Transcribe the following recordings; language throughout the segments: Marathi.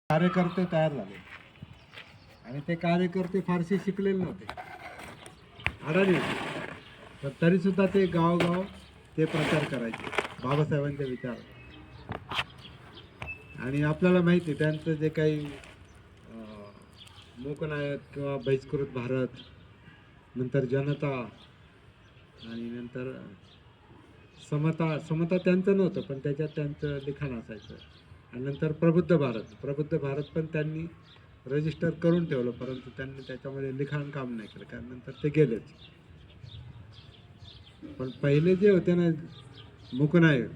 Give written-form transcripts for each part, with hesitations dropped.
कार्यकर्ते तयार झाले आणि ते कार्यकर्ते फारसे शिकलेले नव्हते, अडाणी होते, पण तरीसुद्धा ते गावोगाव ते प्रचार करायचे बाबासाहेबांचे विचार. आणि आपल्याला माहिती त्यांचं जे काही मूकनायक किंवा बहिष्कृत भारत, नंतर जनता, आणि नंतर समता. समता त्यांचं नव्हतं, पण त्याच्यात त्यांचं लिखाण असायचं. आणि नंतर प्रबुद्ध भारत. प्रबुद्ध भारत पण त्यांनी रजिस्टर करून ठेवलं, परंतु त्यांनी त्याच्यामध्ये लिखाण काम नाही केलं, कारण नंतर ते गेलेच. पण पहिले जे होते ना, मूकनायक,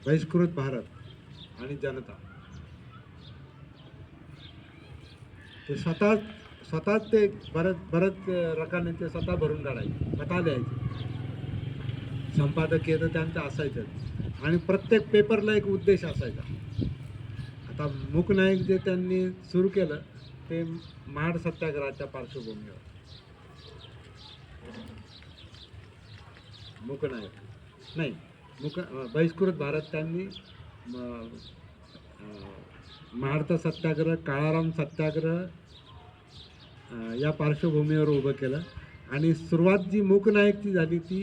बहिष्कृत भारत आणि जनता, ते स्वतःच ते बरंच रकाने ते स्वतः भरून काढायचे, स्वतः लिहायचे. संपादकीय तर त्यांचं असायचंच, आणि प्रत्येक पेपरला एक उद्देश असायचा. आता मूकनायक जे त्यांनी सुरू केलं ते महाड सत्याग्रहाच्या पार्श्वभूमीवर. मूकनायक नाही, बहिष्कृत भारत त्यांनी महाडचा सत्याग्रह, काळाराम सत्याग्रह या पार्श्वभूमीवर उभं केलं. आणि सुरुवात जी मूकनायकची झाली ती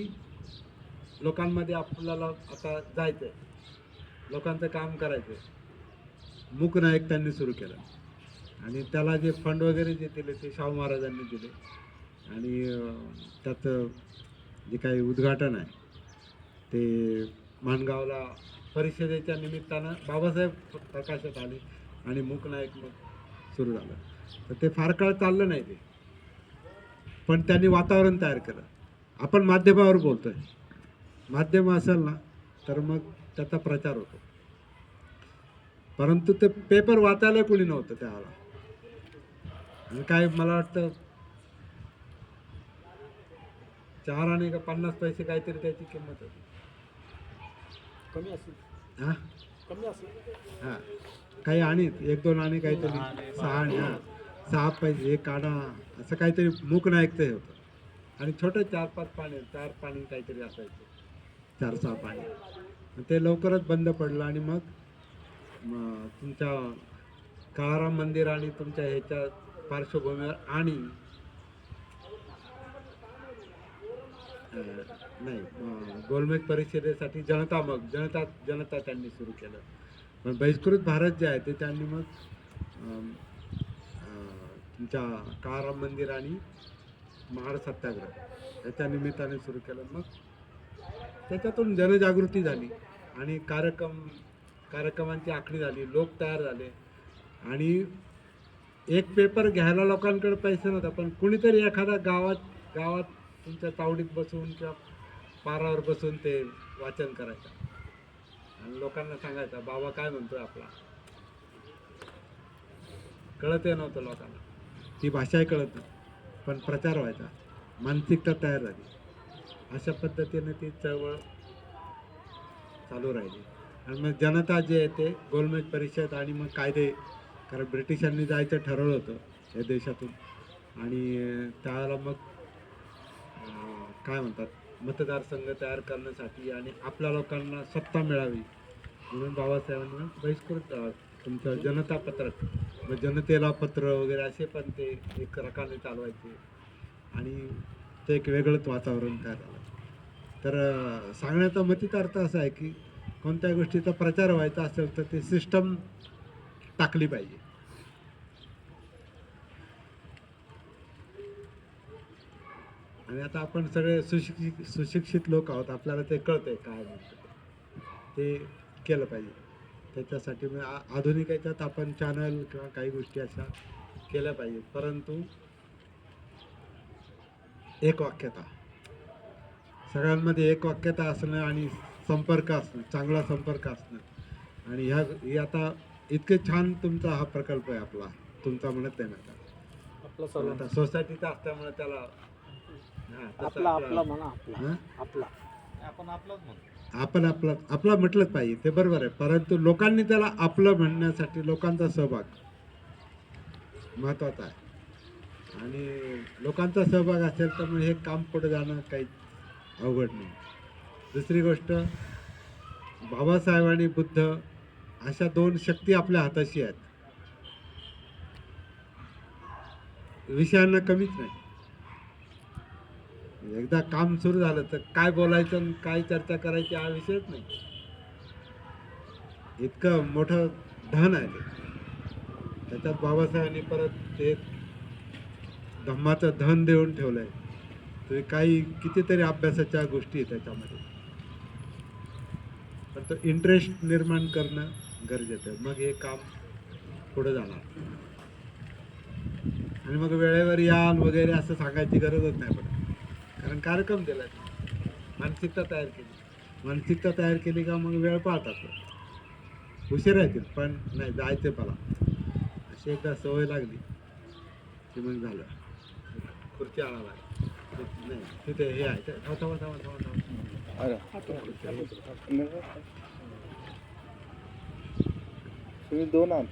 लोकांमध्ये आपल्याला आता जायचंय, लोकांचं काम करायचंय, मूकनायक त्यांनी सुरू केलं. आणि त्याला जे फंड वगैरे जे दिले ते शाहू महाराजांनी दिले. आणि त्याचं जे काही उद्घाटन आहे ते माणगावला परिषदेच्या निमित्तानं बाबासाहेब प्रकाशात आले आणि मूकनायक मग सुरू झालं. तर ते फार काळ चाललं नाही ते, पण त्यांनी वातावरण तयार केलं. आपण माध्यमावर बोलतोय, माध्यम असेल ना तर मग त्याचा प्रचार होतो, परंतु ते पेपर वाचायला कोणी नव्हतं त्यावेळेला. आणि काय मला वाटतं 4 आणि का 50 पैसे काहीतरी त्याची किंमत होती, कमी असेल. हां कमी असेल. हां, काही आणि 1-2 आणि काहीतरी 6 आणि 6 पैसे 1 आणा असं काहीतरी मूकनायकचं हे होतं. आणि छोटे 4-5 पाणी, 4 पाणी काहीतरी असायचे, 4-6 पाणी. ते लवकरच बंद पडलं. आणि मग तुमच्या काळाराम मंदिर आणि तुमच्या ह्याच्या पार्श्वभूमीवर आणि नाही, गोलमेज परिषदेसाठी जनता त्यांनी सुरू केलं. पण बहिष्कृत भारत जे आहे ते त्यांनी मग तुमच्या काळाराम मंदिर आणि महाड सत्याग्रह याच्या निमित्ताने सुरू केलं. मग त्याच्यातून जनजागृती झाली आणि कार्यक्रमांची आखणी झाली, लोक तयार झाले. आणि एक पेपर घ्यायला लोकांकडे पैसे नव्हता, पण कुणीतरी एखादा गावात तुमच्या तावडीत बसून किंवा पारावर बसून ते वाचन करायचं आणि लोकांना सांगायचं बाबा काय म्हणतोय आपला. कळतही नव्हतं लोकांना, ती भाषाही कळत नव्हती, पण प्रचार व्हायचा, मानसिकता तयार झाली. अशा पद्धतीने ती चळवळ चालू राहिली. आणि मग जनता जे आहे ते गोलमेज परिषद आणि मग कायदे, कारण ब्रिटिशांनी जायचं ठरवलं होतं या देशातून. आणि त्यावेळेला मग काय म्हणतात, मतदारसंघ तयार करण्यासाठी आणि आपल्या लोकांना सत्ता मिळावी म्हणून बाबासाहेबांनी बहिष्कृत तुमचं जनता पत्रक, मग जनतेला पत्र वगैरे असे पण ते एक रकाने चालवायचे. आणि ते एक वेगळंच वातावरण तयार झालं. तर सांगण्याचा मतीचा अर्थ असा आहे की कोणत्या गोष्टीचा प्रचार व्हायचा असेल तर ते सिस्टम टाकली पाहिजे. आणि आता आपण सगळे सुशिक्षित लोक आहोत, आपल्याला ते कळतंय काय म्हणतं ते केलं पाहिजे. त्याच्यासाठी मग आधुनिक याच्यात आपण चॅनल किंवा काही गोष्टी अशा केल्या पाहिजेत. परंतु एक वाक्यता, सगळ्यांमध्ये एक वाक्यता असणं आणि संपर्क असणं, चांगला संपर्क असणं. आणि ही आता इतके छान तुमचा हा प्रकल्प आहे आपला, तुमचा म्हणत नाही ना आपला आता सोसायटीचा असल्यामुळे त्याला आपण आपला म्हटलंच पाहिजे, ते बरोबर आहे. परंतु लोकांनी त्याला आपलं म्हणण्यासाठी लोकांचा सहभाग महत्वाचा आहे. आणि लोकांचा सहभाग असेल तर मग हे काम पुढे जाणं काही अवघड नाही. दुसरी गोष्ट, बाबासाहेब आणि बुद्ध अशा 2 शक्ती आपल्या हाताशी आहेत. विषयांना कमीच नाही. एकदा काम सुरू झालं तर काय बोलायचं आणि काय चर्चा करायची हा विषयच नाही. इतकं मोठं धन आहे ते. त्याच्यात बाबासाहेबांनी परत ते धम्माचं धन देऊन ठेवलंय. तुम्ही काही कितीतरी अभ्यासाच्या गोष्टी आहेत त्याच्यामध्ये, पण तो इंटरेस्ट निर्माण करणं गरजेचं आहे. मग हे काम पुढे जाणार. आणि मग वेळेवर याल वगैरे असं सांगायची गरजच नाही पडत, कारण कार्यक्रम दिला, मानसिकता तयार केली. मानसिकता तयार केली का मग वेळ पाळतात. उशीर येतील पण नाही जायचे मला, अशी एकदा सवय लागली की मग झालं. खुर्ची आणायला नाही तिथे हे आहे ते. थांबा थांबा थांबा थांबा अरे तुम्ही दोन आण,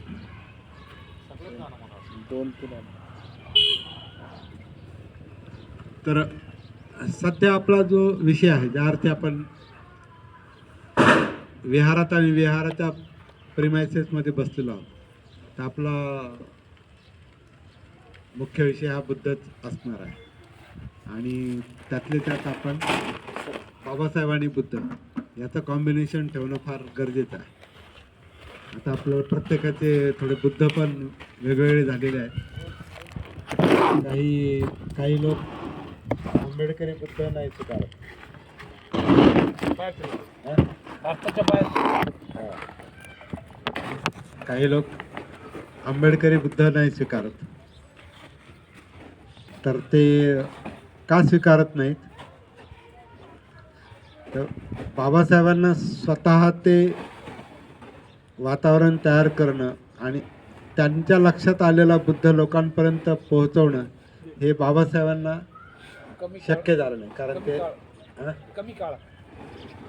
दोन तीन आण. तर सध्या आपला जो विषय आहे, ज्या अर्थी आपण विहारात आणि विहाराच्या प्रिमायसेसमध्ये बसलेलो आहोत, तर आपला मुख्य विषय हा बुद्धच असणार आहे. आणि त्यातले त्यात आपण बाबासाहेब आणि बुद्ध याचं कॉम्बिनेशन ठेवणं फार गरजेचं आहे. आता आपलं प्रत्येकाचे थोडे बुद्ध पण वेगवेगळे झालेले आहेत. काही लोक आंबेडकरी बुद्ध नाही स्वीकारत. भारताच्या बाहेर काही लोक आंबेडकरी बुद्ध नाही स्वीकारत. तर ते का स्वीकारत नाहीत? तर बाबासाहेबांना स्वतः ते वातावरण तयार करणं आणि त्यांच्या लक्षात आलेला बुद्ध लोकांपर्यंत पोहोचवणं हे बाबासाहेबांना शक्य झालं नाही. कारण ते कमी काळ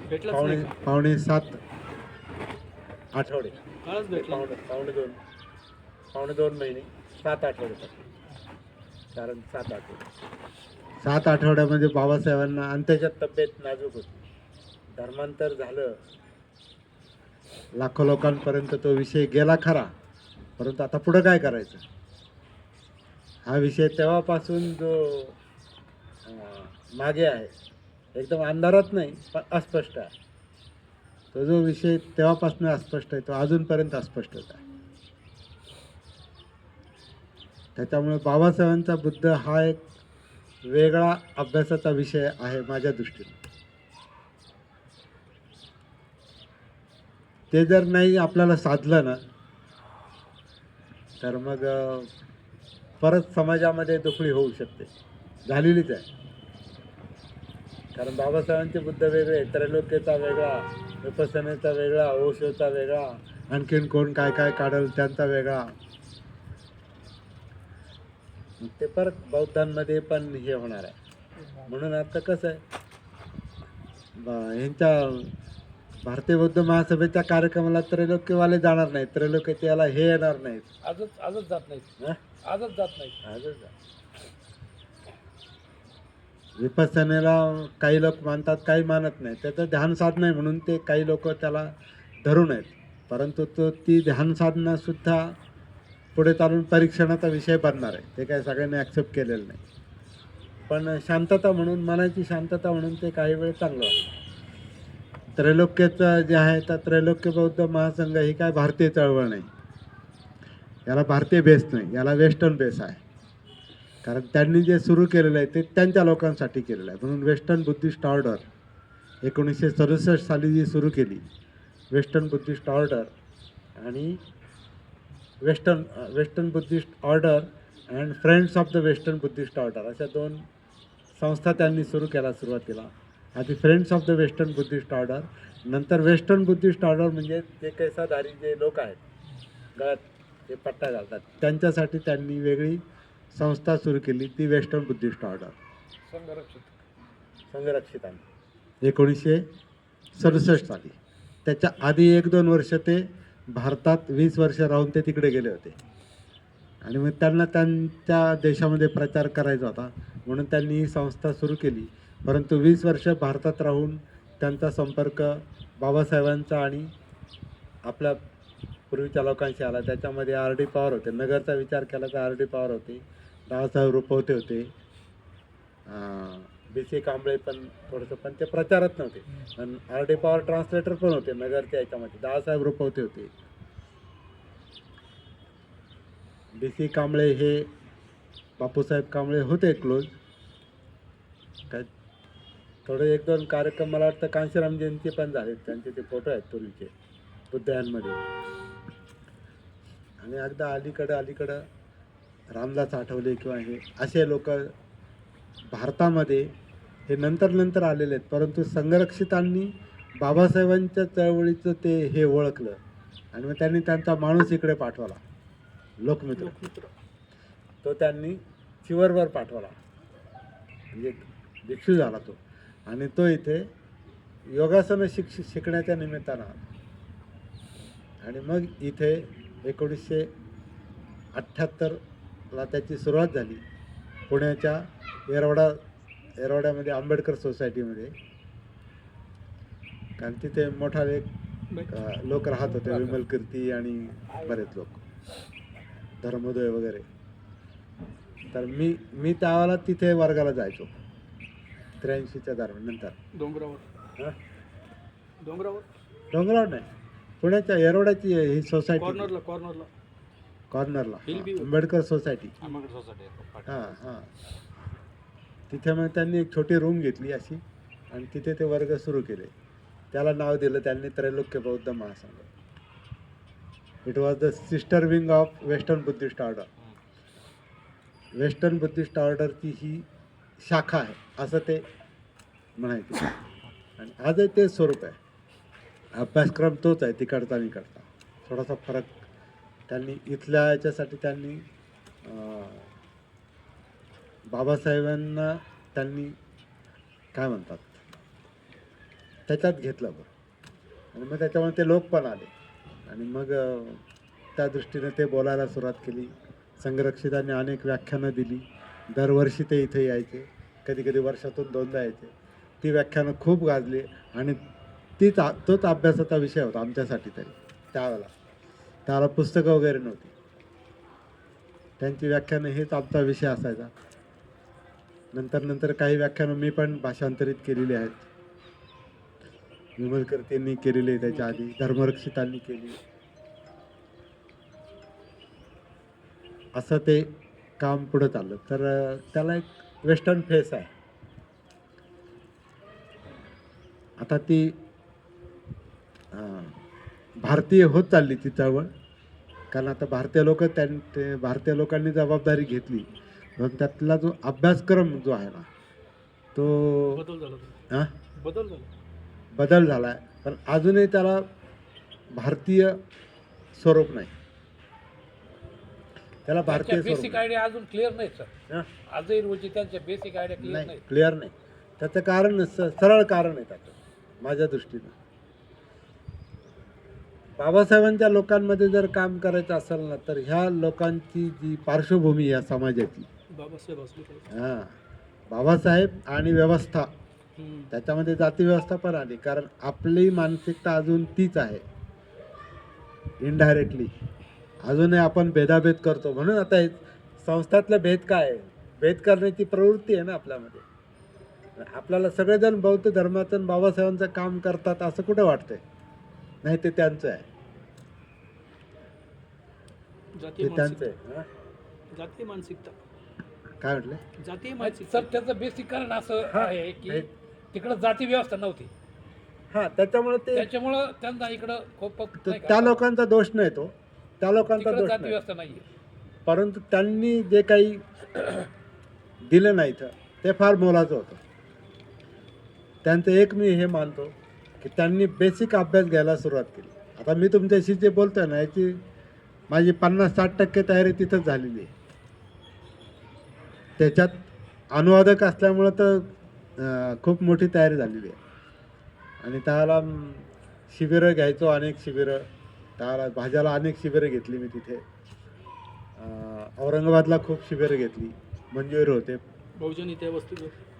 भेटलं पावणे 7 आठवडे, काळच भेटला. पावणे 2 महिने, 7 आठवडे. कारण 7 आठवड्यामध्ये बाबासाहेबांना, आणि त्याच्यात तब्येत नाजूक होती, धर्मांतर झालं, लाखो लोकांपर्यंत तो विषय गेला खरा, परंतु आता पुढं काय करायचं हा विषय तेव्हापासून जो मागे आहे, एकदम अंधारात नाही पण अस्पष्ट आहे. तो जो विषय तेव्हापासून अस्पष्ट आहे तो अजूनपर्यंत अस्पष्टच आहे. त्याच्यामुळे बाबासाहेबांचा बुद्ध हा एक वेगळा अभ्यासाचा विषय आहे माझ्या दृष्टीने. ते जर नाही आपल्याला साधलं ना, तर मग परत समाजामध्ये दुखळी होऊ शकते, झालेलीच आहे. कारण बाबासाहेबांचे बुद्ध वेगळे, त्रैलोक्यचा वेगळा, विपස්සनेचा वेगळा, ओशोचा वेगळा, आणखीन कोण काय काय काढल त्यांचा वेगळा. ते परत बौद्धांमध्ये पण हे होणार आहे. म्हणून आता कसं आहे, ह्यांच्या भारतीय बौद्ध महासभेच्या कार्यक्रमाला त्रैलोक्यवाले जाणार नाहीत, त्रैलोक्याचे याला हे येणार नाहीत. आजच जात नाही. आजच जात नाही. विपස්සनेला काही लोक मानतात, काही मानत नाही. त्याचं ध्यान साधना आहे म्हणून ते काही लोक त्याला धरून आहेत, परंतु ती ध्यान साधना सुद्धा पुढे चालून परीक्षणाचा विषय बनणार आहे. ते काय सगळ्यांनी ॲक्सेप्ट केलेलं नाही, पण शांतता म्हणून, मनाची शांतता म्हणून ते काही वेळ चांगलं आहे. त्रैलोक्याचं जे आहे तर त्रैलोक्य बौद्ध महासंघ ही काय भारतीय चळवळ नाही, याला भारतीय बेस नाही, याला वेस्टर्न बेस आहे. कारण त्यांनी जे सुरू केलेलं आहे ते त्यांच्या लोकांसाठी केलेलं आहे. म्हणून वेस्टर्न बुद्धिस्ट ऑर्डर 1967 साली जी सुरू केली, वेस्टर्न बुद्धिस्ट ऑर्डर आणि western Buddhist order and friends of the western Buddhist order अशा 2 संस्था त्यांनी सुरू केल्या सुरुवातीला. आधी friends of the western Buddhist order, नंतर वेस्टर्न बुद्धिस्ट ऑर्डर म्हणजे ते केसाधारी जे लोक आहेत, गळ्यात ते पट्टा घालतात, त्यांच्यासाठी त्यांनी वेगळी संस्था सुरू केली, ती वेस्टर्न बुद्धिस्ट ऑर्डर संरक्षितांनी 1967 साली. त्याच्या आधी 1-2 वर्ष ते भारतात 20 वर्ष राहून ते तिकडे गेले होते, आणि मग त्यांना त्यांच्या देशामध्ये प्रचार करायचा होता म्हणून त्यांनी ही संस्था सुरू केली. परंतु 20 वर्ष भारतात राहून त्यांचा संपर्क बाबासाहेबांचा आणि आपल्या पूर्वीच्या लोकांशी आला. त्याच्यामध्ये RD पवार होते, नगरचा विचार केला तर RD पवार होते, रावसाहेब रुपवते होते, BC कांबळे पण थोडंसं, पण ते प्रचारात नव्हते. पण RD पॉवर ट्रान्सलेटर पण होते नगरच्या याच्यामध्ये, दादासाहेब रुपवते होते. BC कांबळे हे बापूसाहेब कांबळे होते क्लोज. काय थोडे 1-2 कार्यक्रम मला वाटतं कांशीराम जयंती पण झाले, त्यांचे ते फोटो आहेत पूर्वीचे बुद्धयांमध्ये. आणि अगदा अलीकडं रामदास आठवले किंवा हे असे लोक भारतामध्ये हे नंतर आलेले आहेत. परंतु संरक्षितांनी बाबासाहेबांच्या चळवळीचं ते हे ओळखलं आणि मग त्यांनी त्यांचा माणूस इकडे पाठवला, लोकमित्र. तो त्यांनी चिवरवर पाठवला, म्हणजे भिक्षू झाला तो. आणि तो इथे योगासनं शिकण्याच्या निमित्तानं आला. आणि मग इथे 1978ला त्याची सुरुवात झाली पुण्याच्या येरवड्यामध्ये आंबेडकर सोसायटीमध्ये. कारण तिथे मोठा एक लोक राहत होते, विमल कीर्ती आणि बरेच लोक, धर्मोदय वगैरे. तर मी त्यावेळेला तिथे वर्गाला जायचो 83च्या दरम्यान. नंतर डोंगरावर नाही, पुण्याच्या येरवड्याची ही सोसायटी, कॉर्नरला आंबेडकर सोसायटी. हां तिथे मग त्यांनी एक छोटी रूम घेतली अशी आणि तिथे ते वर्ग सुरू केले. त्याला नाव दिलं त्यांनी त्रैलोक्य बौद्ध महासंघ. It was the sister wing of western Buddhist order. Western Buddhist ऑर्डरची ही शाखा आहे असं ते म्हणायचे. आणि आजही ते स्वरूप आहे, अभ्यासक्रम तोच आहे तिकडचा आणि इकडचा. थोडासा फरक त्यांनी इथल्या याच्यासाठी त्यांनी बाबासाहेबांना त्यांनी काय म्हणतात त्याच्यात घेतलं बरं. आणि मग त्याच्यामुळे ते लोक पण आले आणि मग त्या दृष्टीने ते बोलायला सुरुवात केली. संरक्षितांनी अनेक व्याख्यानं दिली. दरवर्षी ते इथे यायचे, कधी वर्षातून 2दा यायचे. ती व्याख्यानं खूप गाजली आणि तोच अभ्यासाचा विषय होता आमच्यासाठी तरी त्यावेळेला पुस्तकं वगैरे नव्हती. त्यांची व्याख्यानं हेच आमचा विषय असायचा. नंतर काही व्याख्यानं मी पण भाषांतरित केलेली आहेत. विमल कीर्तींनी केलेली, त्याच्या आधी धर्मरक्षितांनी केली. असं ते काम पुढं चाललं. तर त्याला एक वेस्टर्न फेस आहे. आता ती भारतीय होत चालली ती चळवळ. कारण आता भारतीय लोकांनी जबाबदारी घेतली. पण त्यातला जो अभ्यासक्रम जो आहे ना तो बदल झाला आहे. पण अजूनही त्याला भारतीय स्वरूप नाही. त्याला भारतीय बेसिक आयडिया अजून क्लिअर नाही सर. आजही रोजी त्यांच्या बेसिक आयडिया क्लिअर नाही. क्लिअर नाही. त्याचं कारण सरळ कारण आहे त्याचं माझ्या दृष्टीनं. बाबासाहेबांच्या लोकांमध्ये जर काम करायचं असेल ना तर ह्या लोकांची जी पार्श्वभूमी या समाजाची, बाबासाहेब आणि व्यवस्था, त्याच्यामध्ये जाती व्यवस्था पण आली. कारण आपली मानसिकता अजून तीच आहे इनडायरेक्टली. अजूनही आपण भेदाभेद करतो. म्हणून आता हे संस्थातला भेद काय आहे, भेद करण्याची प्रवृत्ती आहे ना आपल्यामध्ये. आपल्याला सगळेजण बौद्ध धर्मातून बाबासाहेबांचं काम करतात असं कुठं वाटतंय? नाही, ते त्यांचं आहे, ते त्यांचं आहे. जातीय मानसिकता काय म्हटलं? जातीय मानसिकता सर, त्याचं बेसिक कारण असं आहे की तिकडं जाती व्यवस्था नव्हती. त्याच्यामुळे त्यांना इकडं खूप त्या लोकांचा दोष नाही, तो त्या लोकांचा दोष जाती नाही. व्यवस्था नाहीये. परंतु त्यांनी जे काही दिलं नाही ते फार मोलाचं होतं. त्यांचं एक मी हे मानतो की त्यांनी बेसिक अभ्यास घ्यायला सुरुवात केली. आता मी तुमच्याशी जे बोलतोय ना याची माझी 50-60% तयारी तिथंच झालेली आहे. त्याच्यात अनुवादक असल्यामुळं तर खूप मोठी तयारी झालेली आहे. आणि त्याला शिबिरं घ्यायचो, अनेक शिबिरं. त्याला भाज्याला अनेक शिबिरं घेतली मी तिथे. औरंगाबादला खूप शिबिरं घेतली. मंजूर होते बहुजन त्या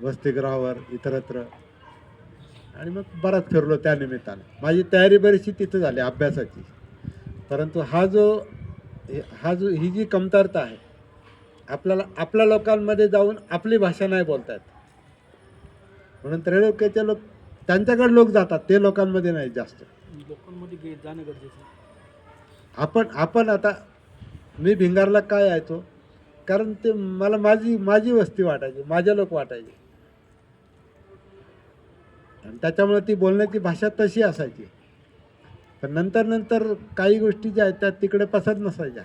वसतिगृहावर, इतरत्र. आणि मग बराच फिरलो त्या निमित्तानं. माझी तयारी बरीचशी तिथं झाली अभ्यासाची. परंतु ही जी कमतरता आहे आपल्या लोकांमध्ये जाऊन आपली भाषा नाही बोलतात, म्हणून त्रैलोक्याचे लोक त्यांच्याकडे लोक जातात, ते लोकांमध्ये नाही जास्त. लोकांमध्ये जाणं गरजेचं. आपण आता मी भिंगारला काय यायचो, कारण ते मला माझी वस्ती वाटायची, माझे लोक वाटायचे, आणि त्याच्यामुळे ती बोलण्याची भाषा तशी असायची. पण नंतर काही गोष्टी ज्या आहेत त्या तिकडे पसंत नसायच्या.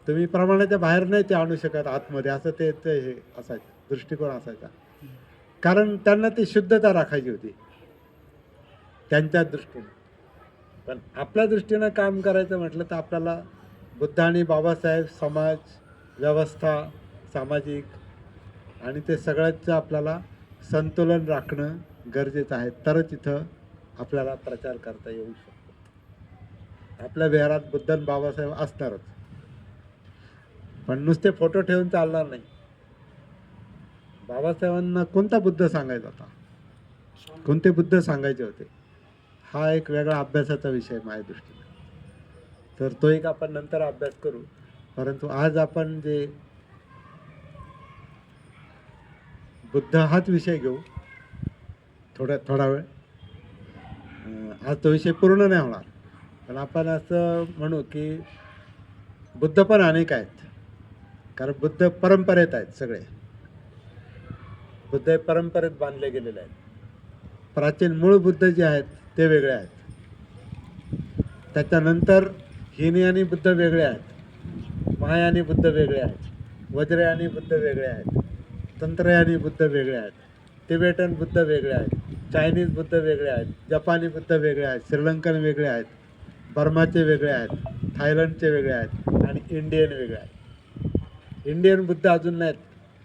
तुम्ही प्रमाणाच्या बाहेर नाही ते आणू शकत आतमध्ये, असं ते हे असायचं, दृष्टिकोन असायचा. कारण त्यांना ती शुद्धता राखायची होती त्यांच्या दृष्टीने. पण आपल्या दृष्टीनं काम करायचं म्हटलं तर आपल्याला बुद्ध आणि बाबासाहेब, समाज व्यवस्था, सामाजिक आणि ते सगळ्याचं आपल्याला संतुलन राखणं गरजेचं आहे, तरच इथं आपल्याला प्रचार करता येऊ शकतो. आपल्या विहारात बुद्ध आणि बाबासाहेब असणारच, पण नुसते फोटो ठेवून चालणार नाही. बाबासाहेबांना कोणता बुद्ध सांगायचा होता, कोणते बुद्ध सांगायचे होते, हा एक वेगळा अभ्यासाचा विषय माझ्या दृष्टीने. तर तो एक आपण नंतर अभ्यास करू. परंतु आज आपण जे बुद्ध हाच विषय घेऊ थोडा वेळ. आज तो विषय पूर्ण नाही होणार, पण आपण असं म्हणू की बुद्ध पण अनेक आहेत, कारण बुद्ध परंपरेत आहेत. सगळे बुद्ध हे परंपरेत बांधले गेलेले आहेत. प्राचीन मूळ बुद्ध जे आहेत ते वेगळे आहेत, त्याच्यानंतर हिनयानी बुद्ध वेगळे आहेत, महायानी बुद्ध वेगळे आहेत, वज्रयानी बुद्ध वेगळे आहेत, तंत्रयानी बुद्ध वेगळे आहेत, तिबेटन बुद्ध वेगळे आहेत, चायनीज बुद्ध वेगळे आहेत, जपानी बुद्ध वेगळे आहेत, श्रीलंकन वेगळे आहेत, बर्माचे वेगळे आहेत, थायलंडचे वेगळे आहेत, आणि इंडियन वेगळे आहेत. इंडियन बुद्ध अजून नाहीत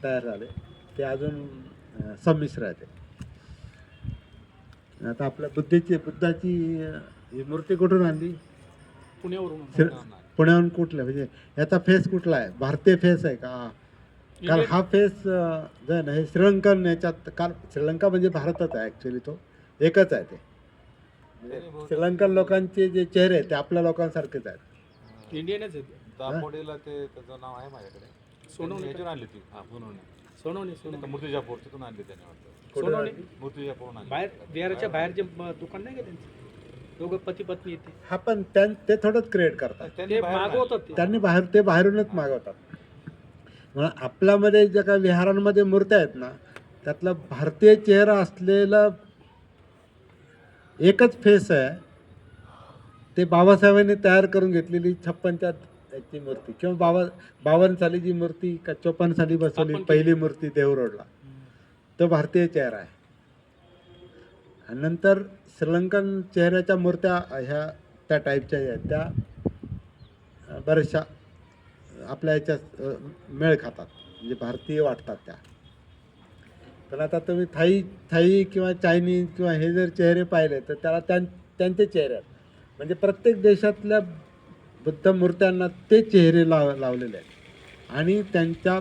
तयार झाले, ते अजून संमिश्र आहेत. आता आपल्या बुद्धाची ही मूर्ती कुठून आणली? पुण्याहून. कुठलं म्हणजे याचा फेस कुठला आहे? भारतीय फेस आहे का? कारण हा फेस जो आहे ना, हे श्रीलंकन याच्यात, कारण श्रीलंका म्हणजे भारतच आहे ॲक्च्युली, तो एकच आहे. ते श्रीलंकन लोकांचे जे चेहरे आहेत ते आपल्या लोकांसारखेच आहेत. इंडियनच आहे. दापोडीला ते त्याचं नाव आहे माझ्याकडे. सोनवणे आणली ती. सोनवणे मूर्तिजापूर तिथून आणली त्याने वाटतं. सोनवणे मूर्तिजापूरून आणली. बाहेर बिहाराच्या बाहेर जे दुकान नाही का त्यांचं, दोघं पती पत्नी येते. हा, पण ते थोडंच क्रिएट करतात, ते मागवतात, त्यांनी बाहेरूनच मागवतात. म्हणून आपल्यामध्ये ज्या काही विहारांमध्ये मूर्त्या आहेत ना, त्यातला भारतीय चेहरा असलेला एकच फेस आहे, ते बाबासाहेबांनी तयार करून घेतलेली 56च्या याची मूर्ती, किंवा 52 साली जी मूर्ती का 54 साली बसवली पहिली मूर्ती देवरोडला, तो भारतीय चेहरा आहे. आणि नंतर श्रीलंकन चेहऱ्याच्या मूर्त्या ह्या त्या टाईपच्या आहेत, त्या बऱ्याचशा आपल्या याच्यात मेळ खातात, म्हणजे भारतीय वाटतात त्या. पण आता तुम्ही थाई किंवा चायनीज किंवा हे जर चेहरे पाहिले तर त्याला त्यांचे चेहरे आहेत. म्हणजे प्रत्येक देशातल्या बुद्ध मूर्त्यांना ते चेहरे लावलेले आहेत आणि त्यांच्या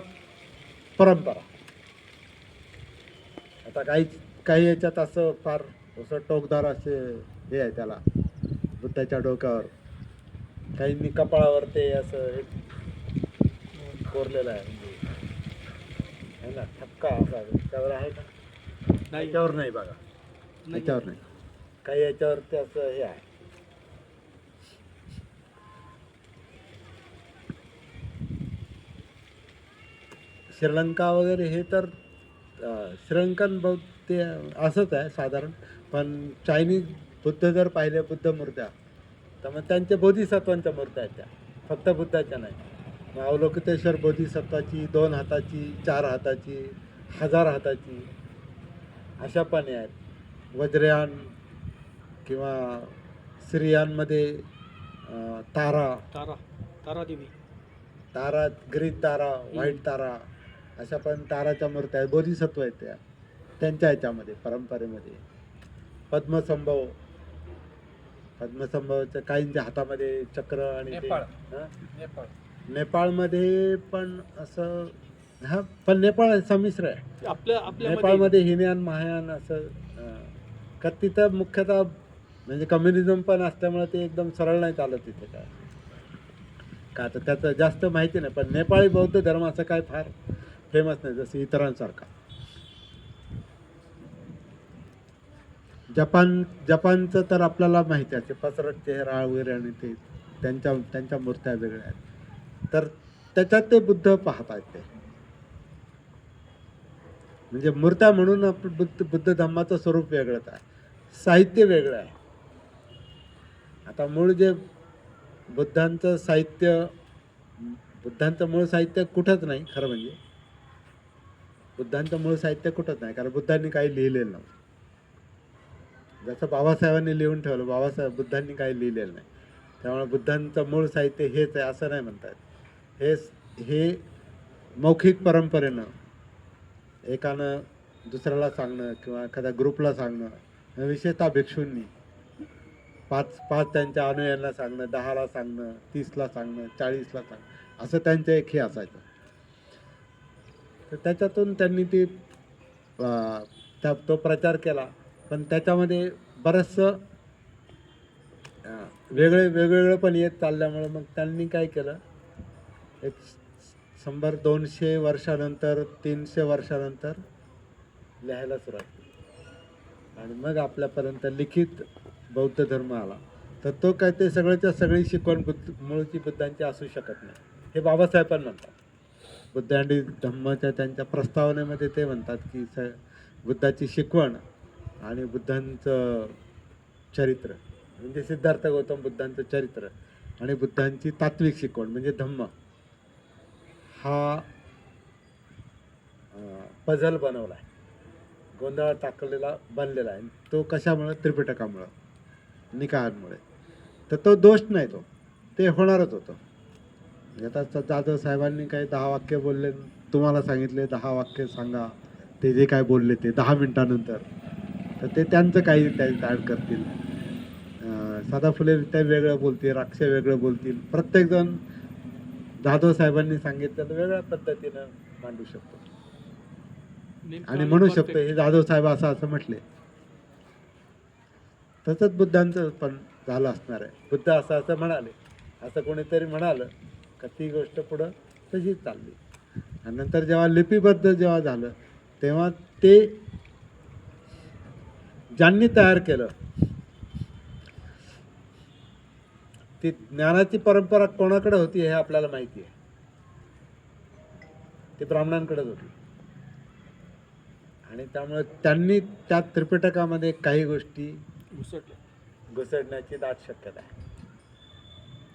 परंपरा. आता काही याच्यात असं फार असं टोकदार असे हे आहे त्याला बुद्धाच्या डोक्यावर, काहींनी कपाळावर ते असं एक कोरलेलं आहे, म्हणजे ना ठपका असा त्यावर आहे का? याच्यावर नाही बघा, याच्यावर नाही, काही याच्यावर ते असं हे आहे. श्रीलंका वगैरे हे तर श्रीलंकन बौद्ध ते असंच आहे साधारण. पण चायनीज बुद्ध जर पाहिले, बुद्ध मूर्त्या, तर मग त्यांच्या बोधिसत्वांच्या मूर्त्या आहेत त्या, फक्त बुद्धाच्या नाही. अवलोकितेश्वर बोधिसत्वाची 2 हाताची, 4 हाताची, 1000 हाताची अशा पण आहेत. वज्रयान किंवा स्त्रियांमध्ये तारा देवी, तारा, ग्रीन तारा, व्हाईट तारा, अशा पण ताराच्या मूर्त्या आहेत, बोधिसत्व आहेत त्या त्यांच्या ह्याच्यामध्ये परंपरेमध्ये. पद्मसंभवच्या काहींच्या हातामध्ये चक्र आणि नेपाळमध्ये पण असं, हा पण नेपाळ संमिश्र आहे. आपल्या नेपाळमध्ये हिनयान महायान असं का तिथं मुख्यतः म्हणजे कम्युनिझम पण असल्यामुळे ते एकदम सरळ नाही चालत तिथे काय. का तर त्याचं जास्त माहिती नाही, पण नेपाळी बौद्ध धर्म असं काय फार फेमस नाही जसं इतरांसारखा. जपानचं तर आपल्याला माहिती आहे, पसरट चेहरा वगैरे आणि ते त्यांच्या मूर्त्या वेगळ्या आहेत. तर त्याच्यात ते बुद्ध पाहतात ते, म्हणजे मूर्त्या म्हणून बुद्ध धम्माचं स्वरूप वेगळंच आहे, साहित्य वेगळं आहे. आता मूळ जे बुद्धांचं मूळ साहित्य कुठंच नाही. खरं म्हणजे बुद्धांचं मूळ साहित्य कुठंच नाही, कारण बुद्धांनी काही लिहिलेलं नव्हतं. जसं बाबासाहेबांनी लिहून ठेवलं, बुद्धांनी काही लिहिलेलं नाही. त्यामुळे बुद्धांचं मूळ साहित्य हेच आहे असं नाही म्हणतात. हे मौखिक परंपरेनं एकानं दुसऱ्याला सांगणं किंवा एखाद्या ग्रुपला सांगणं, विशेषतः भिक्षूंनी पाच त्यांच्या अनुयायांना सांगणं, 10ला सांगणं, 30ला सांगणं, 40ला सांगणं, असं त्यांचं एक हे असायचं. तर त्याच्यातून त्यांनी तो प्रचार केला. पण त्याच्यामध्ये बरंचसं वेगवेगळं पण येत चालल्यामुळं मग त्यांनी काय केलं, एक 100-200 वर्षानंतर 300 वर्षानंतर लिहायला सुरुवात केली आणि मग आपल्यापर्यंत लिखित बौद्ध धर्म आला. तर तो काय ते सगळ्याच्या सगळी शिकवण मूळची बुद्धांची असू शकत नाही, हे बाबासाहेब पण म्हणतात. बुद्ध आणि धम्माच्या त्यांच्या प्रस्तावनेमध्ये ते म्हणतात की बुद्धाची शिकवण आणि बुद्धांचं चरित्र म्हणजे सिद्धार्थ गौतम बुद्धांचं चरित्र आणि बुद्धांची तात्विक शिकवण म्हणजे धम्म, हा पझल बनवला आहे, गोंधळ टाकलेला बनलेला आहे. तो कशामुळे? त्रिपिटकामुळं, निकायांमुळे. तर तो दोष नाही, ते होणारच होतं. आता जाधव साहेबांनी काही 10 वाक्य बोलले, तुम्हाला सांगितले 10 वाक्य सांगा, ते जे काय बोलले ते 10 मिनिटानंतर, तर ते त्यांचं काही ॲड करतील. साधा फुले ते वेगळं बोलतील, राक्षे वेगळं बोलतील. प्रत्येकजण जाधव साहेबांनी सांगितलं वेगळ्या पद्धतीनं मांडू शकतो आणि म्हणू शकतो हे जाधव साहेब असं म्हटले. तसंच बुद्धांचं पण झालं असणार आहे. बुद्ध असं म्हणाले, असं कोणीतरी म्हणालं का ती गोष्ट पुढं तशीच चालली. आणि नंतर जेव्हा लिपिबद्ध झालं तेव्हा ते ज्यांनी तयार केलं, ती ज्ञानाची परंपरा कोणाकडे होती हे आपल्याला माहिती आहे, ती ब्राह्मणांकडेच होती. आणि त्यामुळे त्यांनी त्या त्रिपिटकामध्ये काही गोष्टी घुसडण्याची दाट शक्यता आहे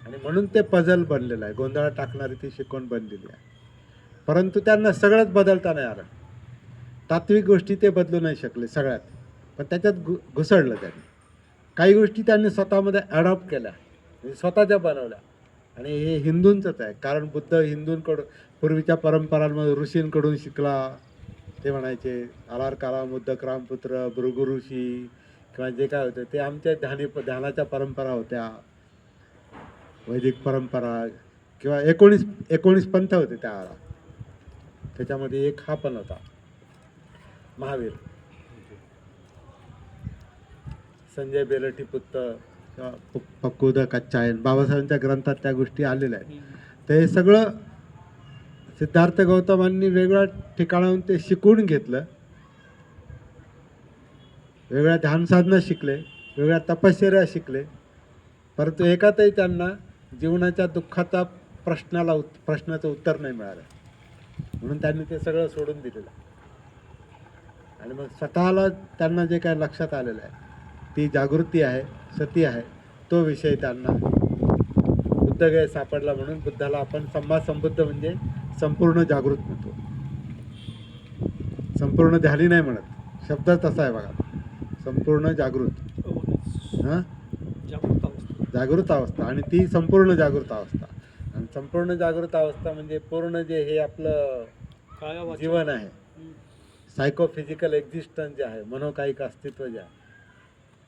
आणि म्हणून ते पझल बनलेलं आहे, गोंधळात टाकणारी ती शिकवण बनलेली आहे. परंतु त्यांना सगळंच बदलता नाही आलं. तात्विक गोष्टी ते बदलू नाही शकले सगळ्यात, पण त्याच्यात घुसडलं त्यांनी. काही गोष्टी त्यांनी स्वतःमध्ये ॲडॉप्ट केल्या, म्हणजे स्वतःच्या बनवल्या. आणि हे हिंदूंचंच आहे, कारण बुद्ध हिंदूंकडून पूर्वीच्या परंपरांमध्ये ऋषींकडून शिकला. ते म्हणायचे आलार काला मुद्दक रामपुत्र भृगु ऋषी किंवा जे काय होतं ते आमच्या ध्यानाच्या परंपरा होत्या, वैदिक परंपरा किंवा 19 पंथ होते त्यावेळेला. त्याच्यामध्ये एक हा पण होता महावीर, संजय बेलटीपुत्र किंवा पक्कुद कच्चायन, बाबासाहेबांच्या ग्रंथात त्या गोष्टी आलेल्या आहेत. तर हे सगळं सिद्धार्थ गौतमांनी वेगळ्या ठिकाणाहून ते शिकून घेतलं, वेगळ्या ध्यानसाधना शिकले, वेगळ्या तपश्चर्या शिकले. परंतु एकातही त्यांना जीवनाच्या दुःखाचा प्रश्नाचं उत्तर नाही मिळालं, म्हणून त्यांनी ते सगळं सोडून दिलेलं. आणि मग स्वतःला त्यांना जे काय लक्षात आलेलं आहे, ती जागृती आहे, सती आहे, तो विषय त्यांना बुद्धगय सापडला. म्हणून बुद्धाला आपण संबुद्ध म्हणजे संपूर्ण जागृत म्हणतो, संपूर्ण ध्यानी नाही म्हणत. शब्द तसा आहे बघा, संपूर्ण जागृत, हां जागृत अवस्था. आणि ती संपूर्ण जागृत अवस्था. आणि संपूर्ण जागृत अवस्था म्हणजे पूर्ण जे हे आपलं जीवन आहे, सायकोफिजिकल एक्झिस्टन्स जे आहे, मनोकायिक अस्तित्व जे आहे,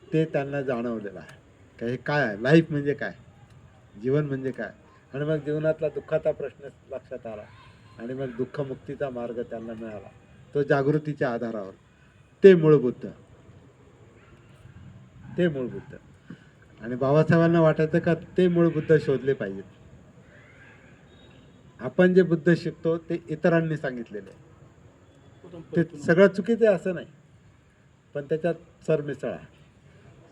ते त्यांना जाणवलेलं आहे. का हे काय आहे, लाईफ म्हणजे काय, जीवन म्हणजे काय. आणि मग जीवनातला दुःखाचा प्रश्न लक्षात आला आणि मग दुःखमुक्तीचा मार्ग त्यांना मिळाला, तो जागृतीच्या आधारावर. ते मूळ बुद्ध. आणि बाबासाहेबांना वाटायचं का ते मूळ बुद्ध शोधले पाहिजेत. आपण जे बुद्ध शिकतो ते इतरांनी सांगितलेले आहे. ते सगळं चुकीचं आहे असं नाही, पण त्याच्यात सरमिसळ आहे.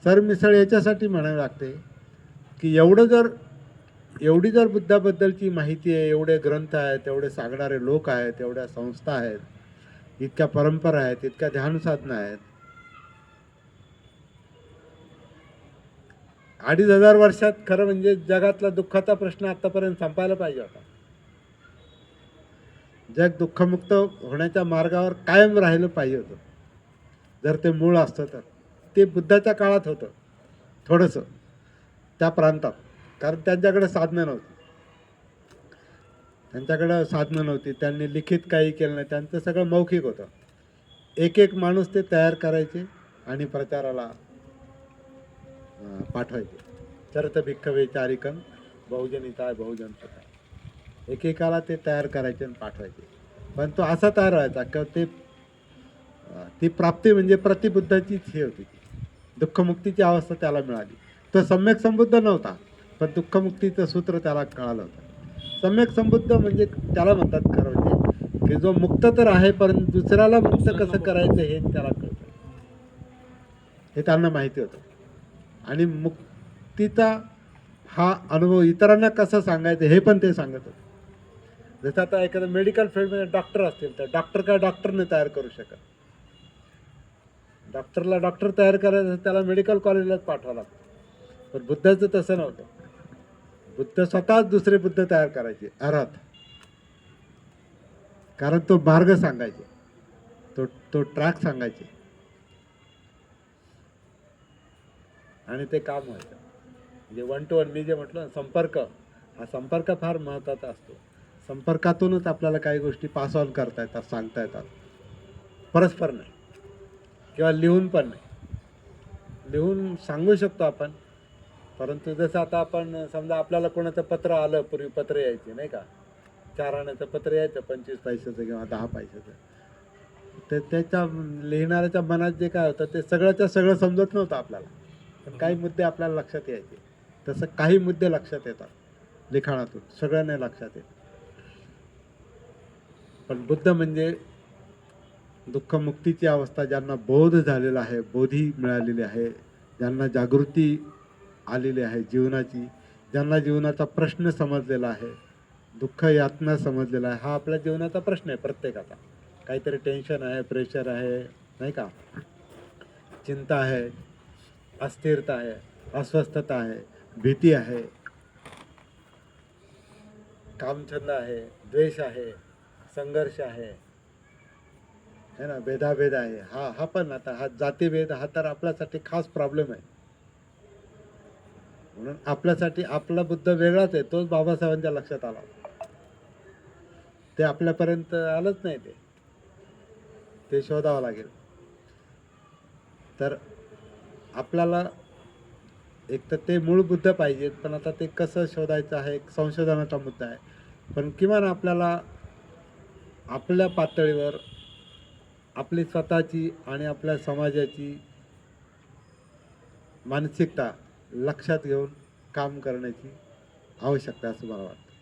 सरमिसळ याच्यासाठी म्हणावी लागते की एवढी जर बुद्धाबद्दलची माहिती आहे, एवढे ग्रंथ आहेत, एवढे सांगणारे लोक आहेत, एवढ्या संस्था आहेत, इतक्या परंपरा आहेत, इतक्या ध्यानसाधना आहेत, 2500 वर्षात खरं म्हणजे जगातला दुःखाचा प्रश्न आतापर्यंत संपायला पाहिजे होता. जग दुःखमुक्त होण्याच्या मार्गावर कायम राहिलं पाहिजे होतं जर ते मूळ असतं तर. ते बुद्धाच्या काळात होतं थोडंसं त्या प्रांतात, कारण त्यांच्याकडे साधनं नव्हती, त्यांनी लिखित काही केलं नाही, त्यांचं सगळं मौखिक होतं. एक माणूस ते तयार करायचे आणि प्रचाराला पाठवायचे. चरत भिक्खवे चारिकन बहुजनिताय बहुजन सुखाय. एकेकाला ते तयार करायचे आणि पाठवायचे. पण तो असा तयार व्हायचा की ती प्राप्ती म्हणजे प्रतिबुद्धाचीच हे होती, दुःखमुक्तीची अवस्था त्याला मिळाली. तो सम्यक संबुद्ध नव्हता, पण दुःखमुक्तीचं सूत्र त्याला कळालं होतं. सम्यक संबुद्ध म्हणजे त्याला म्हणतात खरं म्हणजे की जो मुक्त तर आहे, परंतु दुसऱ्याला मुक्त कसं करायचं हे त्याला कळतं, हे त्यांना माहिती होतं. आणि मुक्तीचा हा अनुभव इतरांना कसं सांगायचं हे पण ते सांगत होते. जसं आता एखादं मेडिकल फील्डमध्ये डॉक्टर असतील तर डॉक्टर काय डॉक्टरने तयार करू शकत. डॉक्टरला डॉक्टर तयार करायचं त्याला मेडिकल कॉलेजलाच पाठवावं लागतं. पण बुद्धाचं तसं नव्हतं. बुद्ध स्वतःच दुसरे बुद्ध तयार करायचे अर्हत, कारण तो मार्ग सांगायचे, तो ट्रॅक सांगायचे आणि ते काम व्हायचं. म्हणजे 1 to 1 मी जे म्हटलं संपर्क, हा संपर्क फार महत्त्वाचा असतो. संपर्कातूनच आपल्याला काही गोष्टी पास ऑन करता येतात, सांगता येतात. परस्पर नाही, किंवा लिहून पण नाही. लिहून सांगू शकतो आपण, परंतु जसं आता आपण समजा आपल्याला कोणाचं पत्र आलं, पूर्वी पत्र यायचे नाही का, 4 आण्याचं पत्र यायचं 25 पैशाचं किंवा 10 पैशाचं. तर त्याच्या लिहिणाऱ्याच्या मनात जे काय होतं ते सगळंच्या सगळं समजत नव्हतं आपल्याला, पण काही मुद्दे आपल्याला लक्षात यायचे. तसं काही मुद्दे लक्षात येतात लिखाणातून, सगळं नाही लक्षात येत. पण बुद्ध म्हणजे दुःखमुक्तीची अवस्था, ज्यांना बोध झालेला आहे, बोधी मिळालेली आहे, ज्यांना जागृती आलेली आहे जीवनाची, ज्यांना जीवनाचा प्रश्न समजलेला आहे, दुःख यातना समजलेला आहे. हा आपल्या जीवनाचा प्रश्न आहे प्रत्येकाचा. काहीतरी टेन्शन आहे, प्रेशर आहे नाही का, चिंता आहे, अस्थिरता आहे, अस्वस्थता आहे, भीती आहे, कामछंद आहे, द्वेष आहे, संघर्ष आहे ना, भेदाभेद आहे. हा पण आता हा जातीभेद हा तर आपल्यासाठी खास प्रॉब्लेम आहे. म्हणून आपल्यासाठी आपला बुद्ध वेगळाच आहे, तोच बाबासाहेबांच्या लक्षात आला. ते आपल्यापर्यंत आलंच नाही, ते शोधावं लागेल. तर आपल्याला एक तर ते मूळ बुद्ध पाहिजेत, पण आता ते कसं शोधायचं आहे एक संशोधनाचा मुद्दा आहे. पण किमान आपल्याला आपल्या पातळीवर आपली स्वतःची आणि आपल्या समाजाची मानसिकता लक्षात घेऊन काम करण्याची आवश्यकता असं मला वाटतं.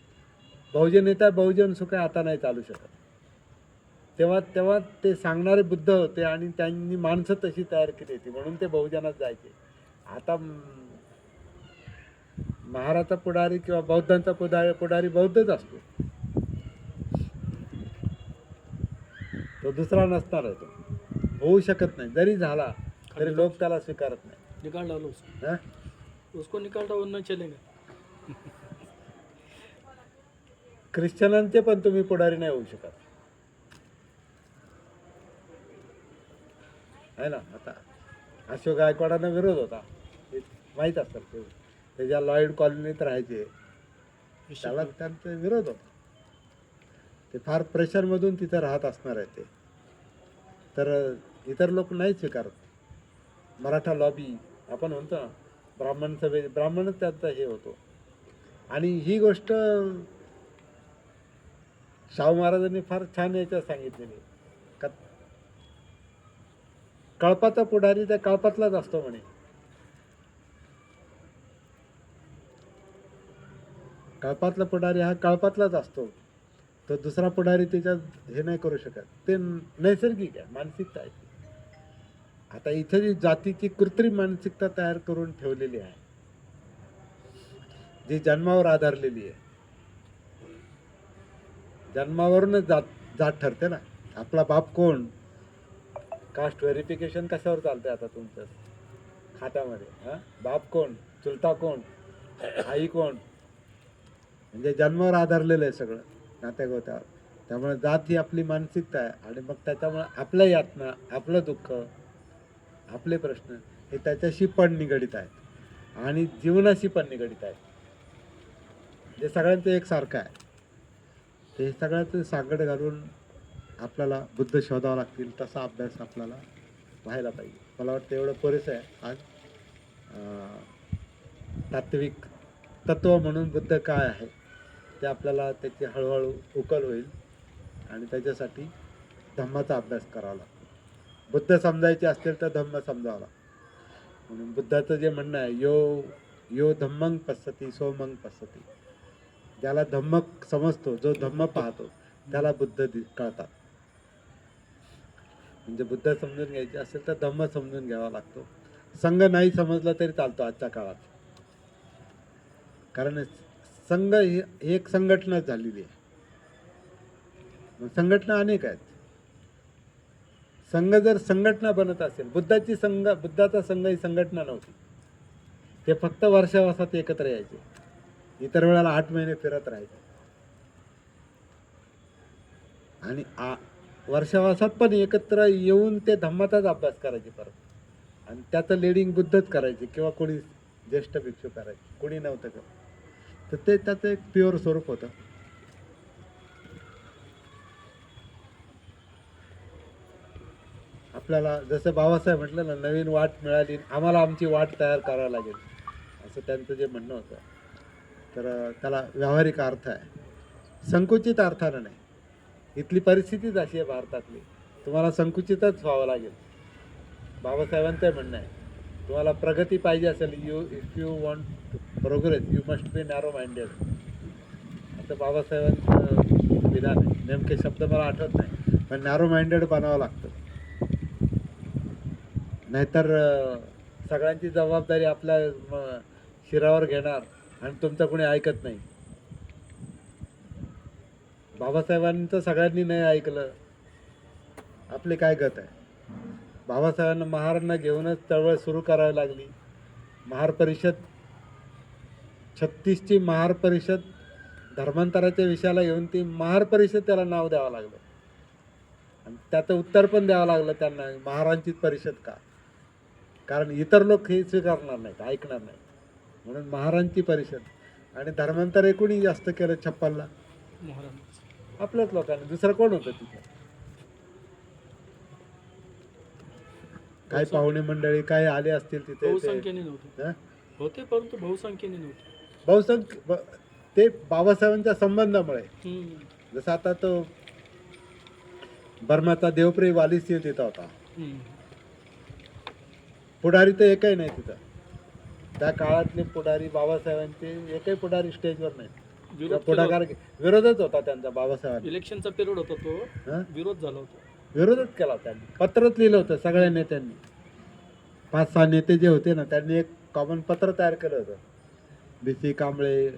बहुजन नेता बहुजन सुख आता नाही चालू शकत. तेव्हा ते सांगणारे बुद्ध होते आणि त्यांनी माणसं तशी तयार केली होती, म्हणून ते बहुजनात जायचे. आता महाराचा पुढारी किंवा बौद्धांचा पुढारी बौद्धच असतो, तो दुसरा नसणार आहे. तो होऊ शकत नाही, जरी झाला तरी लोक त्याला स्वीकारत नाही. निकाल डालो उसको निकाल डालो, नहीं चलेगा. ख्रिश्चनांचे पण तुम्ही पुढारी नाही होऊ शकत आहे ना. आता अशोक गायकवाडांना विरोध होता, हे माहीत असतात. ते ज्या लॉयड कॉलनीत राहायचे त्याला त्यांचा विरोध होता. ते फार प्रेशरमधून तिथं राहत असणार आहे ते, तर इतर लोक नाही स्वीकारत. मराठा लॉबी आपण म्हणतो ना, ब्राह्मण सभे, ब्राह्मणच त्यांचा हे होतो. आणि ही गोष्ट शाहू महाराजांनी फार छान याच्यात सांगितलेली का कळपाचा पुढारी त्या कळपातलाच असतो म्हणे. कळपातला पुढारी हा कळपातलाच असतो, तो दुसरा पुढारी त्याच्यात हे नाही करू शकत. ते नैसर्गिक आहे, मानसिकता आहे. आता इथे जी जातीची कृत्रिम मानसिकता तयार करून ठेवलेली आहे, जी जन्मावर आधारलेली आहे, जन्मावरूनच जात ठरते ना. आपला बाप कोण, कास्ट व्हेरिफिकेशन कशावर चालतंय आता तुमचं खात्यामध्ये? बाप कोण, चुलता कोण, आई कोण, म्हणजे जन्मावर आधारलेलं आहे सगळं नात्यागोत्यावर. त्यामुळे जात ही आपली मानसिकता आहे. आणि मग त्याच्यामुळे आपल्या यातना, आपलं दुःख, आपले प्रश्न हे त्याच्याशी पण निगडित आहेत आणि जीवनाशी पण निगडित आहेत. जे सगळ्यांचं एकसारखं आहे, ते सगळ्याचं सांगड घालून आपल्याला बुद्ध शोधावं लागतील. तसा अभ्यास आपल्याला व्हायला पाहिजे. मला वाटतं एवढं पुरेसं आहे आज. तात्विक तत्व म्हणून बुद्ध काय आहे ते आपल्याला त्याची हळूहळू उकल होईल आणि त्याच्यासाठी धम्माचा अभ्यास करावा लागतो. बुद्ध समजायचे असतील तर धम्म समजावा लागतो. म्हणून बुद्धाचं जे म्हणणं आहे, यो धम्मं पश्यति सो मं पश्यति. ज्याला धम्म समजतो, जो धम्म पाहतो, त्याला बुद्ध कळतात. म्हणजे बुद्ध समजून घ्यायचे असेल तर धम्म समजून घ्यावा लागतो. संघ नाही समजला तरी चालतो आजच्या काळात, कारण संघ ही एक संघटना झालेली आहे. मग संघटना अनेक आहेत. संघ जर संघटना बनत असेल, बुद्धाचा संघ ही संघटना नव्हती. ते फक्त वर्षावासात एकत्र यायचे, इतर वेळेला 8 महिने फिरत राहायचे. आणि वर्षावासात पण एकत्र येऊन ते धम्माचाच अभ्यास करायचे परत. आणि त्याचं लिडिंग बुद्धच करायचे किंवा कोणी ज्येष्ठ भिक्षू करायचे, कोणी नव्हतं का. तर ते त्याचं एक प्युअर स्वरूप होतं. आपल्याला जसं बाबासाहेब म्हटलं ना, नवीन वाट मिळाली, आम्हाला आमची वाट तयार करावी लागेल, असं त्यांचं जे म्हणणं होतं. तर त्याला व्यावहारिक अर्थ आहे, संकुचित अर्थानं नाही. इथली परिस्थितीच अशी आहे भारतातली, तुम्हाला संकुचितच व्हावं लागेल. बाबासाहेबांचं म्हणणं आहे, तुम्हाला प्रगती पाहिजे असेल, if you want progress you must be narrow minded, असं बाबासाहेबांचं विधान आहे. नेमके शब्द मला आठवत नाही, पण नॅरो माइंडेड बनावं लागतं. नाहीतर सगळ्यांची जबाबदारी आपल्या शिरावर घेणार आणि तुमचं कोणी ऐकत नाही. बाबासाहेबांचं सगळ्यांनी नाही ऐकलं, आपली काय गत आहे. बाबासाहेबांना महारांना घेऊनच चळवळ सुरू करावी लागली. महार परिषद 36ची महार परिषद धर्मांतराच्या विषयाला घेऊन ती महार परिषद त्याला नाव द्यावं लागलं. आणि त्याचं उत्तर पण द्यावं लागलं त्यांना, महारांचीच परिषद का, कारण इतर लोक हे स्वीकारणार नाहीत, ऐकणार नाहीत. म्हणून महारांची परिषद. आणि धर्मांतर एकूणही जास्त केलं 56ला आपल्याच लोकांनी, दुसरं कोण होतं तिथं. काय पाहुणे मंडळी काय आले असतील तिथे, बहुसंख्येने नव्हते होते, परंतु बहुसंख्येने नव्हते. बहुसंख्य ते बाबासाहेबांच्या संबंधामुळे. जसं आता तो बर्माचा देवप्रिय वाली सिंह तिथं होता, पुढारी तर एकही नाही तिथं. त्या काळातले पुढारी बाबासाहेबांचे एकही पुढारी स्टेजवर नाही. पुढाकार विरोधच होता त्यांचा बाबासाहेब. इलेक्शनचा पिरियड होता तो, विरोध झाला होता, विरोधच केला त्यांनी. पत्रच लिहिलं होतं सगळ्या नेत्यांनी. 5-6 नेते जे होते ना, त्यांनी एक कॉमन पत्र तयार केलं होतं. BC कांबळे,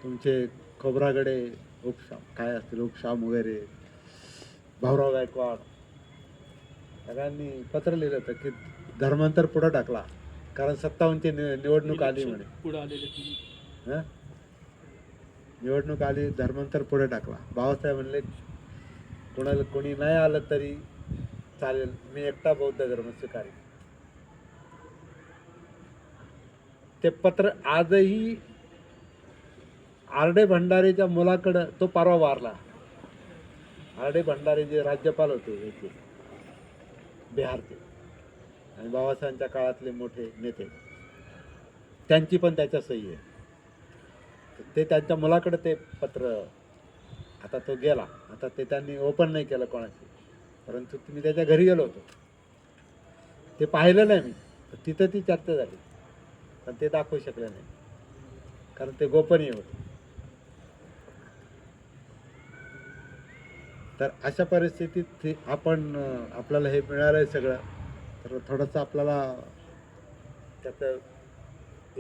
तुमचे खोब्रागडे, उपशाम काय असतील, उपशाम वगैरे, भाऊराव गायकवाड, सगळ्यांनी पत्र लिहिलं होतं की धर्मांतर पुढं टाकला, कारण 57ची निवडणूक आली म्हणे. पुढे आलेले निवडणूक आली, धर्मांतर पुढे टाकला. बाबासाहेब म्हणले कोणाला कोणी नाही आलं तरी चालेल, मी एकटा बौद्ध धर्म स्वीकारेन. ते पत्र आजही आरडे भंडारीच्या मुलाकडं, तो परवा वारला. आरडे भंडारी जे राज्यपाल होते याचे, बिहारचे, आणि बाबासाहेबांच्या काळातले मोठे नेते, त्यांची पण त्याच्या सही आहे. ते त्यांच्या मुलाकडे ते पत्र, आता तो गेला, आता ते त्यांनी ओपन नाही केलं कोणाची, परंतु मी त्याच्या घरी गेलो होतो. ते पाहिलं नाही मी, तिथं ती चर्चा झाली, पण ते दाखवू शकले नाही, कारण ते गोपनीय होते. तर अशा परिस्थितीत आपण आपल्याला हे मिळालं आहे सगळं, तर थोडंसं आपल्याला त्याचा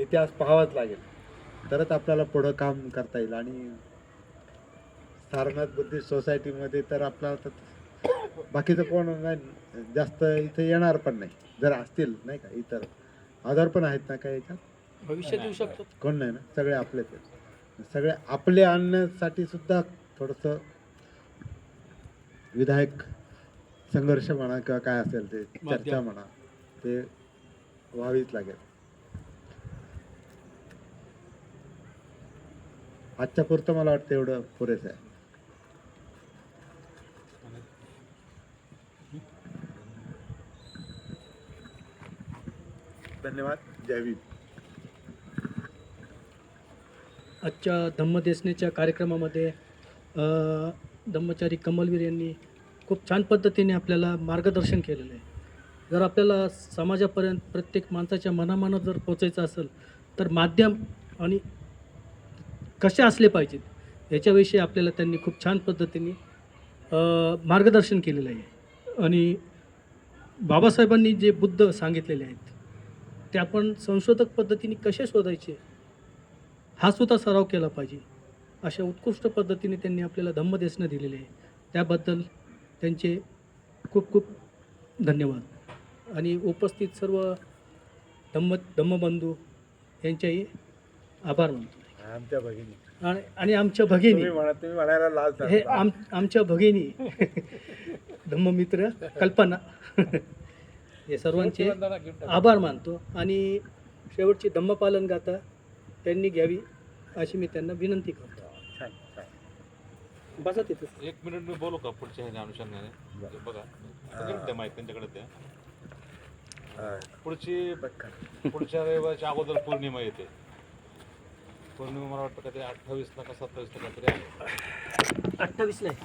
इतिहास पाहावाच लागेल, तरच आपल्याला पुढं काम करता येईल. आणि सारनाथ बुद्धिस्ट सोसायटीमध्ये तर आपल्याला तर बाकीचं कोण नाही जास्त इथे येणार पण नाही, जर असतील नाही का इतर आधार पण आहेत ना काय याच्यात, भविष्यात येऊ शकतात. कोण नाही ना, सगळे आपलेच आहेत. सगळे आपले आणण्यासाठी सुद्धा थोडंसं विधायक संघर्ष म्हणा किंवा काय असेल ते चर्चा म्हणा ते व्हावीच लागेल. आजच्या पुरतं मला वाटतं एवढं पुरेसं आहे. धन्यवाद. जय भीम. आजच्या धम्मदेसनेच्या कार्यक्रमामध्ये धम्मचारी कमलवीर यांनी खूप छान पद्धतीने आपल्याला मार्गदर्शन केलेलं आहे. जर आपल्याला समाजापर्यंत प्रत्येक माणसाच्या मनामनात जर पोचायचं असेल तर माध्यम आणि कसे असले पाहिजेत याच्याविषयी आपल्याला त्यांनी खूप छान पद्धतीने मार्गदर्शन केलेलं आहे. आणि बाबासाहेबांनी जे बुद्ध सांगितलेले आहेत ते आपण संशोधक पद्धतीने कसे शोधायचे हा सुद्धा सराव केला पाहिजे. अशा उत्कृष्ट पद्धतीने त्यांनी आपल्याला धम्मदेसनं दिलेले आहे. त्याबद्दल त्यांचे खूप खूप धन्यवाद. आणि उपस्थित सर्व धम्मबंधू यांच्याही आभार मानतो. आमच्या भगिनी आणि आमच्या भगिनी तुम्ही म्हणायला लाज हे आमच्या भगिनी धम्ममित्र कल्पना हे सर्वांचे वंदना गिफ्ट आभार मानतो. आणि शेवटची धम्मपालन गाथा त्यांनी घ्यावी अशी मी त्यांना विनंती करतो. छान छान. बसा तिथं. 1 मिनिट मी बोलू का पुढच्या ह्याच्या अनुषंगाने? ते बघा त्या माहीत त्यांच्याकडे त्या पुढच्या रविवारच्या अगोदर पौर्णिमा येते. पौर्णिमा मला वाटतं का ते 28 का 27 काहीतरी आहे. 28 ला आहे.